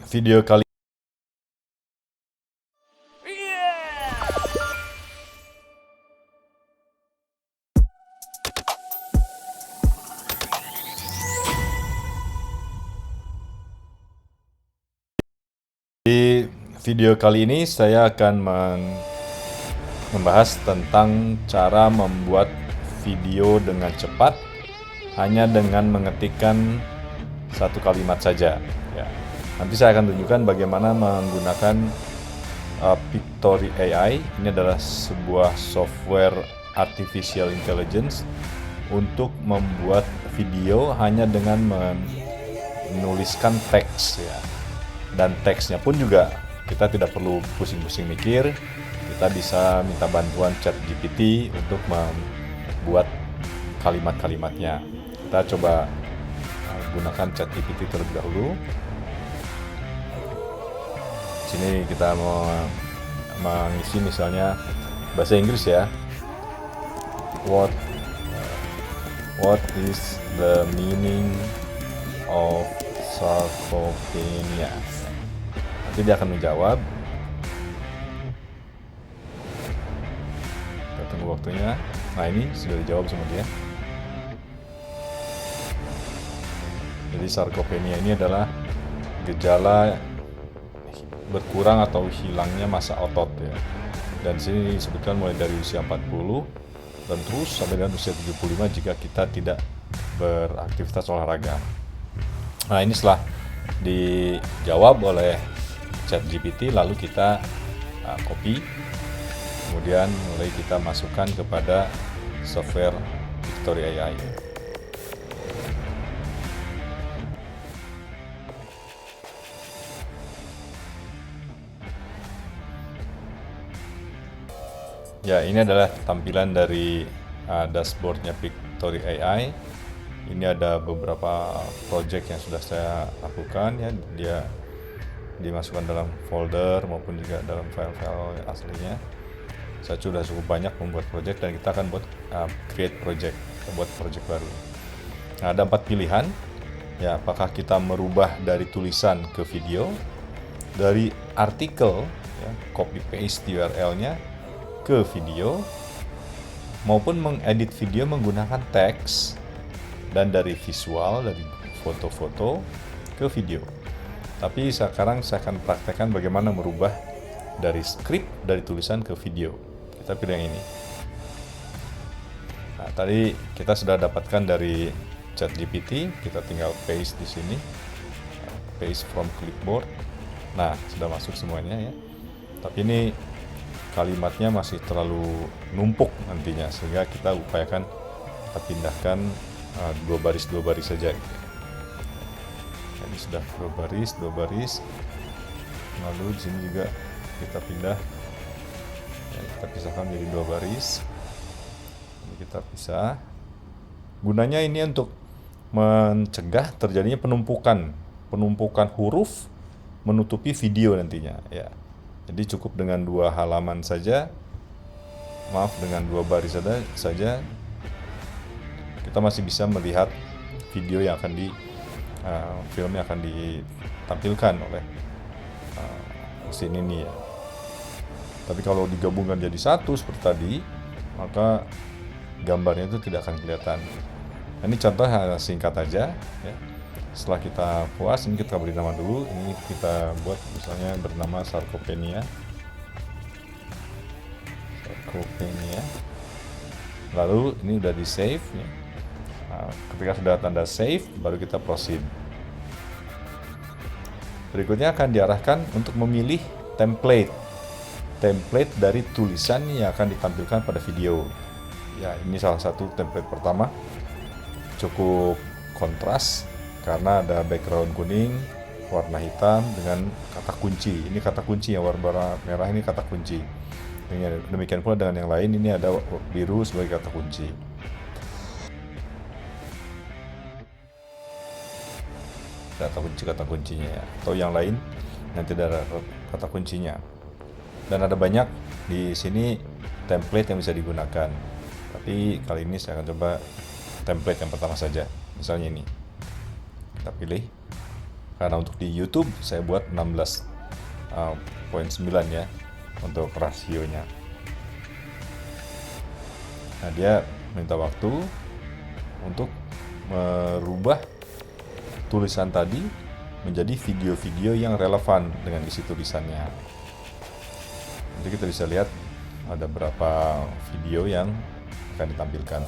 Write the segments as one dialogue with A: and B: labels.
A: video kali Di video kali ini saya akan membahas tentang cara membuat video dengan cepat hanya dengan mengetikkan satu kalimat saja. Ya. Nanti saya akan tunjukkan bagaimana menggunakan Pictory AI. Ini adalah sebuah software artificial intelligence untuk membuat video hanya dengan menuliskan teks, ya. Dan teksnya pun juga kita tidak perlu pusing-pusing mikir, kita bisa minta bantuan ChatGPT untuk membuat kalimat-kalimatnya. Kita coba gunakan ChatGPT terlebih dahulu. Sini kita mau mengisi misalnya bahasa Inggris, ya. What is the meaning of sarcopenia? Nanti dia akan menjawab. Kita tunggu waktunya. Nah, ini sudah dijawab sama dia. Jadi sarcopenia ini adalah gejala berkurang atau hilangnya massa otot, ya. Dan sini disebutkan mulai dari usia 40 dan terus sampai dengan usia 75 jika kita tidak beraktivitas olahraga. Nah, ini setelah dijawab oleh ChatGPT, lalu kita copy, kemudian mulai kita masukkan kepada software Pictory AI. Ya, ini adalah tampilan dari dashboardnya Pictory AI. Ini ada beberapa project yang sudah saya lakukan, ya. Dia dimasukkan dalam folder maupun juga dalam file-file aslinya. Saya sudah cukup banyak membuat project dan kita akan buat create project, kita buat project baru. Nah, ada 4 pilihan, ya. Apakah kita merubah dari tulisan ke video, dari artikel, ya, copy paste URL-nya ke video, maupun mengedit video menggunakan teks, dan dari visual, dari foto-foto ke video. Tapi sekarang saya akan praktekkan bagaimana merubah dari skrip, dari tulisan ke video. Kita pilih yang ini. Nah, tadi kita sudah dapatkan dari ChatGPT, kita tinggal paste di sini, paste from clipboard. Nah, sudah masuk semuanya, ya. Tapi ini kalimatnya masih terlalu numpuk nantinya, sehingga kita upayakan kita pindahkan dua baris saja. Ini sudah dua baris. Lalu di sini juga kita pindah, ya, kita pisahkan menjadi 2 baris. Ini kita pisah. Gunanya ini untuk mencegah terjadinya penumpukan huruf menutupi video nantinya, ya. Jadi cukup dengan 2 halaman saja, dengan 2 baris saja kita masih bisa melihat video yang akan film yang akan ditampilkan oleh mesin ini, ya. Tapi kalau digabungkan jadi satu seperti tadi, maka gambarnya itu tidak akan kelihatan. Ini contoh singkat aja, ya. Setelah kita puas, ini kita beri nama dulu. Ini kita buat misalnya bernama sarcopenia. Lalu ini udah di save, ya. Nah, ketika sudah tanda save, baru kita proceed. Berikutnya akan diarahkan untuk memilih template dari tulisan yang akan ditampilkan pada video. Ya, ini salah satu template pertama. Cukup kontras karena ada background kuning, warna hitam dengan kata kunci. Ini kata kunci, yang warna merah ini kata kunci. Demikian pula dengan yang lain, ini ada biru sebagai kata kunci. Kata kuncinya, ya. Atau yang lain nanti ada kata kuncinya. Dan ada banyak di sini template yang bisa digunakan. Tapi kali ini saya akan coba template yang pertama saja. Misalnya ini. Kita pilih. Karena untuk di YouTube saya buat 16,9 ya untuk rasionya. Nah, dia minta waktu untuk merubah tulisan tadi menjadi video-video yang relevan dengan isi tulisannya. Nanti kita bisa lihat ada berapa video yang akan ditampilkan.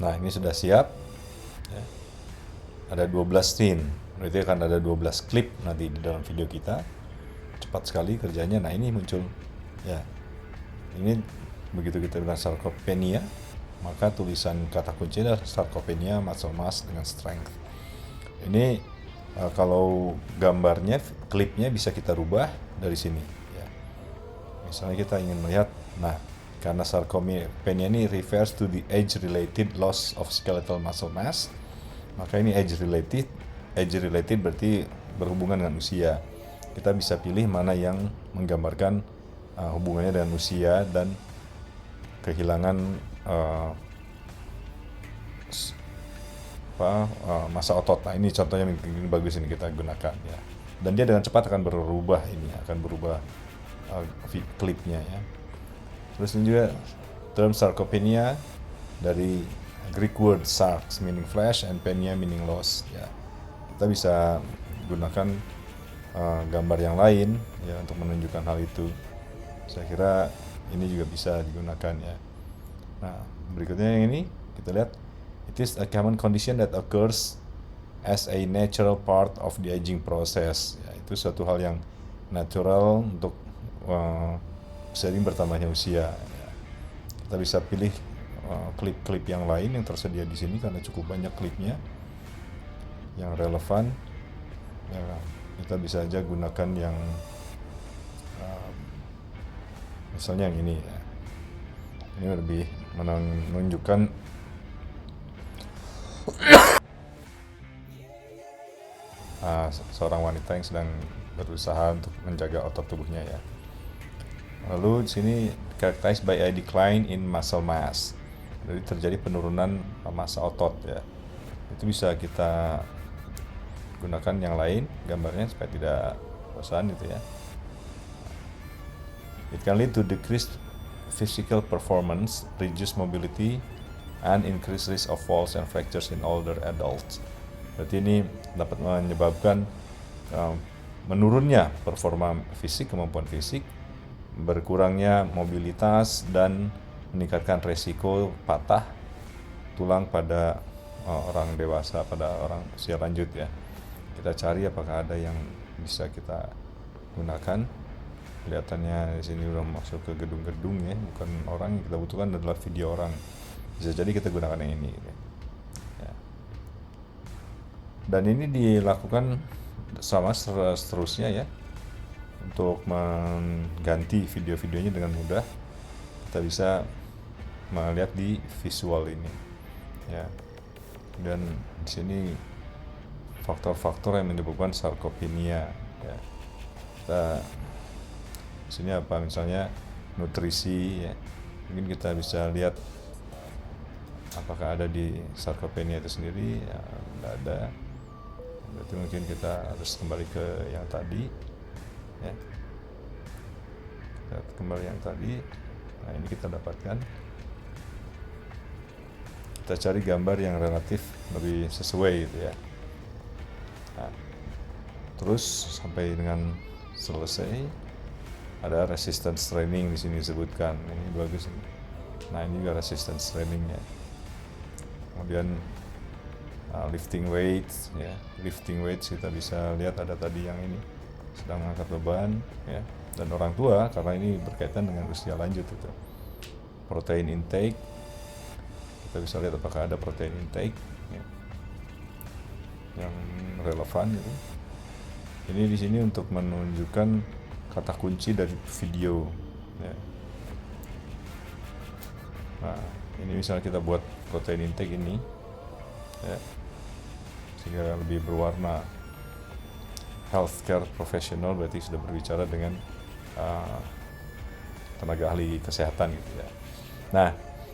A: Nah, ini sudah siap ya. Ada 12 scene, berarti akan ada 12 klip nanti di dalam video kita. Cepat sekali kerjanya. Nah, ini muncul ya. Ini begitu kita dengan sarcopenia, maka tulisan kata kunci adalah sarcopenia muscle mass dengan strength. Ini kalau gambarnya, klipnya bisa kita rubah dari sini ya. Misalnya kita ingin melihat, nah, karena sarcopenia ini refers to the age-related loss of skeletal muscle mass, maka ini age-related. Age-related berarti berhubungan dengan usia. Kita bisa pilih mana yang menggambarkan hubungannya dengan usia dan kehilangan masa otot. Nah, ini contohnya ini bagus, ini kita gunakan ya. Dan dia dengan cepat akan berubah klipnya ya. Terus ini juga term sarcopenia dari Greek word sarx meaning flesh and penia meaning loss ya. Kita bisa gunakan gambar yang lain ya untuk menunjukkan hal itu. Saya kira ini juga bisa digunakan ya. Nah, berikutnya yang ini kita lihat, it is a common condition that occurs as a natural part of the aging process ya, itu suatu hal yang natural untuk seiring bertambahnya usia ya. Kita bisa pilih klip-klip yang lain yang tersedia di sini karena cukup banyak klipnya yang relevan ya. Kita bisa aja gunakan yang misalnya yang ini ya. Ini lebih menunjukkan seorang wanita yang sedang berusaha untuk menjaga otot tubuhnya ya. Lalu di sini characterized by a decline in muscle mass. Jadi terjadi penurunan massa otot ya. Itu bisa kita gunakan yang lain gambarnya supaya tidak bosan gitu ya. It can lead to decreased physical performance, reduced mobility, and increased risk of falls and fractures in older adults. Berarti ini dapat menyebabkan menurunnya performa fisik, kemampuan fisik, berkurangnya mobilitas, dan meningkatkan resiko patah tulang pada orang dewasa, pada orang usia lanjut ya. Kita cari apakah ada yang bisa kita gunakan. Kelihatannya di sini udah masuk ke gedung-gedung ya, bukan orang. Yang kita butuhkan adalah video orang. Bisa jadi kita gunakan yang ini ya. Dan ini dilakukan sama seterusnya ya, untuk mengganti video-videonya dengan mudah. Kita bisa melihat di visual ini ya. Dan di sini faktor-faktor yang menyebabkan sarcopenia ya. Kita di sini apa, misalnya nutrisi ya. Mungkin kita bisa lihat apakah ada di sarcopenia itu sendiri ya, tidak ada. Berarti mungkin kita harus kembali ke yang tadi ya. Kita kembali yang tadi. Nah, ini kita dapatkan. Kita cari gambar yang relatif lebih sesuai gitu ya. Nah, terus sampai dengan selesai. Ada resistance training di sini disebutkan. Ini bagus. Nah, ini juga resistance trainingnya. Kemudian lifting weights ya. Lifting weights kita bisa lihat ada tadi yang ini sedang mengangkat beban ya. Dan orang tua, karena ini berkaitan dengan usia lanjut itu. Protein intake. Kita bisa lihat apakah ada protein intake ya, yang relevan gitu. Ini di sini untuk menunjukkan kata kunci dari video ya. Nah, ini misalnya kita buat protein intake ini ya, sehingga lebih berwarna. Healthcare professional berarti sudah berbicara dengan tenaga ahli kesehatan gitu ya. Nah,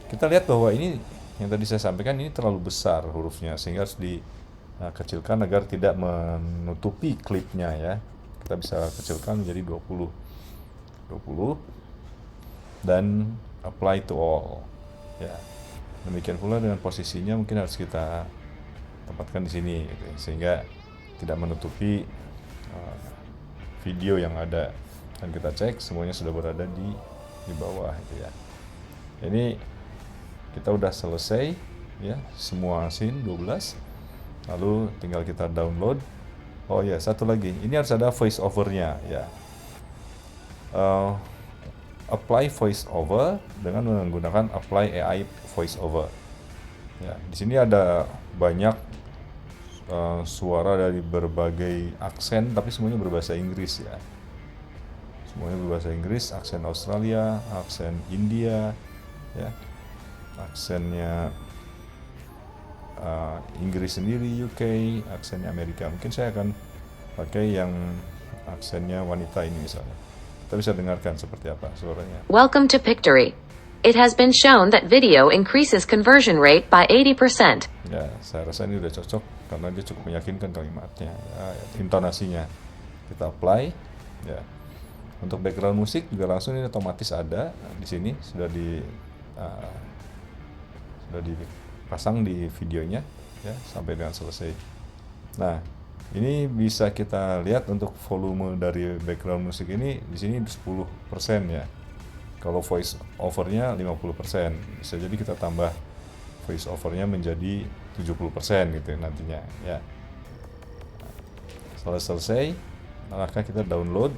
A: kita lihat bahwa ini yang tadi saya sampaikan ini terlalu besar hurufnya, sehingga harus dikecilkan agar tidak menutupi klipnya ya. Kita bisa kecilkan menjadi 20 dan apply to all ya. Demikian pula dengan posisinya mungkin harus kita tempatkan di sini gitu, sehingga tidak menutupi video yang ada, dan kita cek semuanya sudah berada di bawah gitu ya. Ini kita udah selesai ya semua scene 12, lalu tinggal kita download. Oh ya, satu lagi, ini harus ada voice overnya ya. Apply voice over dengan menggunakan apply AI voice over ya. Di sini ada banyak suara dari berbagai aksen, tapi semuanya berbahasa Inggris ya. Semuanya berbahasa Inggris, aksen Australia, aksen India ya, aksennya Inggris sendiri, UK, aksennya Amerika. Mungkin saya akan pakai yang aksennya wanita ini misalnya. Kita bisa dengarkan seperti apa suaranya.
B: Welcome to Pictory. It has been shown that video increases conversion rate by 80%.
A: Ya, saya rasa ini udah cocok karena dia cukup meyakinkan kalimatnya, ya, intonasinya. Kita apply, ya. Untuk background musik juga langsung ini otomatis ada di sini, sudah dipasang di videonya, ya, sampai dengan selesai. Nah, ini bisa kita lihat untuk volume dari background musik ini di sini 10% ya. Kalau voice overnya 50%, bisa jadi kita tambah voice overnya menjadi 70% gitu nantinya ya. Setelah selesai, maka kita download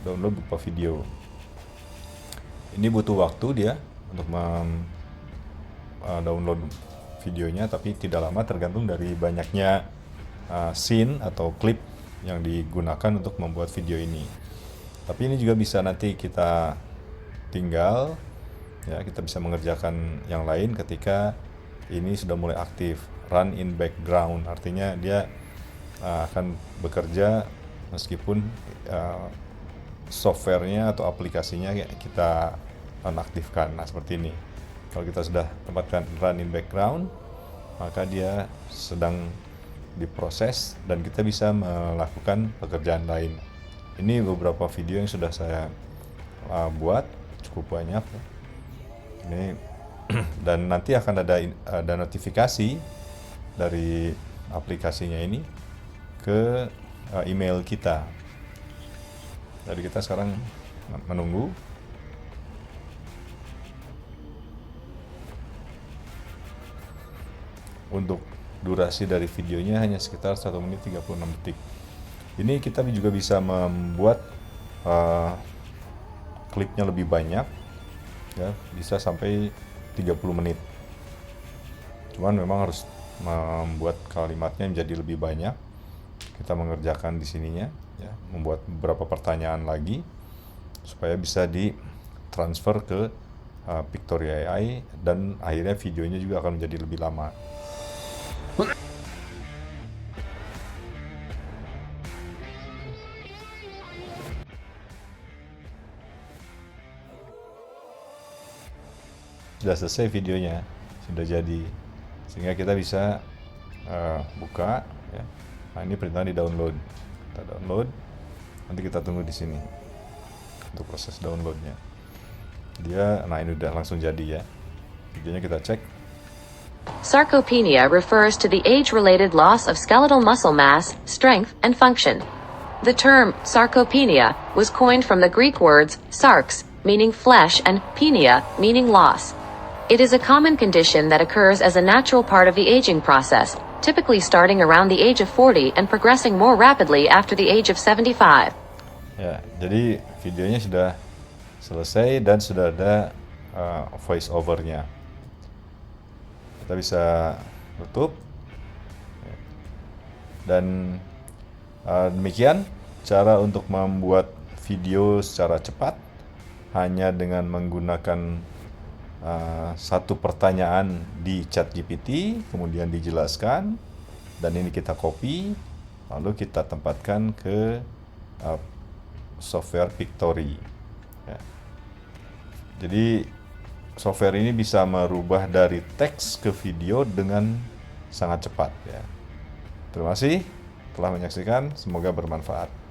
A: berupa video. Ini butuh waktu dia untuk download videonya, tapi tidak lama tergantung dari banyaknya scene atau klip yang digunakan untuk membuat video ini. Tapi ini juga bisa nanti kita tinggal ya, kita bisa mengerjakan yang lain ketika ini sudah mulai aktif, run in background, artinya dia akan bekerja meskipun softwarenya atau aplikasinya kita nonaktifkan. Nah, seperti ini. Kalau kita sudah tempatkan run in background, maka dia sedang diproses dan kita bisa melakukan pekerjaan lain. Ini beberapa video yang sudah saya buat, cukup banyak. Ini dan nanti akan ada notifikasi dari aplikasinya ini ke email kita. Jadi kita sekarang menunggu. Untuk durasi dari videonya hanya sekitar 1 menit 36 detik. Ini kita juga bisa membuat klipnya lebih banyak ya, bisa sampai 30 menit. Cuman memang harus membuat kalimatnya menjadi lebih banyak. Kita mengerjakan di sininya ya, membuat beberapa pertanyaan lagi supaya bisa ditransfer ke Pictory AI, dan akhirnya videonya juga akan menjadi lebih lama. Sudah selesai videonya, sudah jadi, sehingga kita bisa buka ya. Nah, ini perintah di download, kita download, nanti kita tunggu di sini untuk proses downloadnya. Nah ini udah langsung jadi ya, videonya kita cek.
B: Sarcopenia refers to the age-related loss of skeletal muscle mass, strength, and function. The term sarcopenia was coined from the Greek words sarx, meaning flesh, and penia, meaning loss. It is a common condition that occurs as a natural part of the aging process, typically starting around the age of 40 and progressing more rapidly after the age of 75.
A: Ya, jadi videonya sudah selesai dan sudah ada voice overnya. Kita bisa tutup. Dan demikian cara untuk membuat video secara cepat hanya dengan menggunakan satu pertanyaan di ChatGPT, kemudian dijelaskan, dan ini kita copy, lalu kita tempatkan ke software Pictory ya. Jadi software ini bisa merubah dari teks ke video dengan sangat cepat ya. Terima kasih telah menyaksikan, semoga bermanfaat.